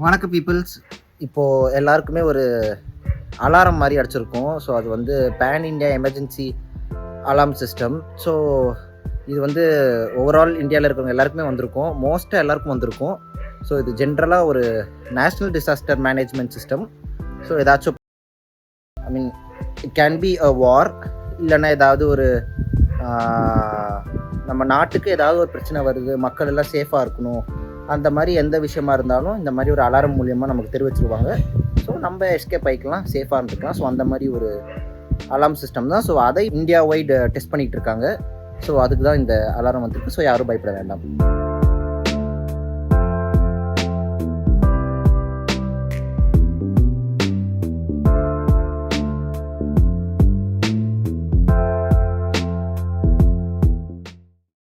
வணக்கம் பீப்புள்ஸ். இப்போது எல்லாருக்குமே ஒரு அலாரம் மாதிரி அடிச்சிருக்கோம். ஸோ அது வந்து pan India emergency alarm system. So இது வந்து ஓவரால் இந்தியாவில் இருக்கிறவங்க எல்லாருக்குமே வந்திருக்கும், மோஸ்ட்டாக எல்லாருக்கும் வந்திருக்கும். ஸோ இது ஜென்ரலாக ஒரு national disaster management system. So ஏதாச்சும் இட் கேன் பி அ வார், இல்லைன்னா ஏதாவது ஒரு நம்ம நாட்டுக்கு ஏதாவது ஒரு பிரச்சனை வருது, மக்கள் எல்லாம் சேஃபாக இருக்கணும், அந்த மாதிரி எந்த விஷயமா இருந்தாலும் இந்த மாதிரி ஒரு அலாரம் மூலியமாக நமக்கு தெரிவிச்சிருவாங்க. ஸோ நம்ம எஸ்கேப் ஆகிக்கலாம், சேஃபாக இருந்துக்கலாம். ஸோ அந்த மாதிரி ஒரு அலார்ம் சிஸ்டம் தான். ஸோ அதை இந்தியா வைடு டெஸ்ட் பண்ணிகிட்டு இருக்காங்க. ஸோ அதுக்கு தான் இந்த அலாரம் வந்திருக்கு. ஸோ யாரும் பயப்பட வேண்டாம்.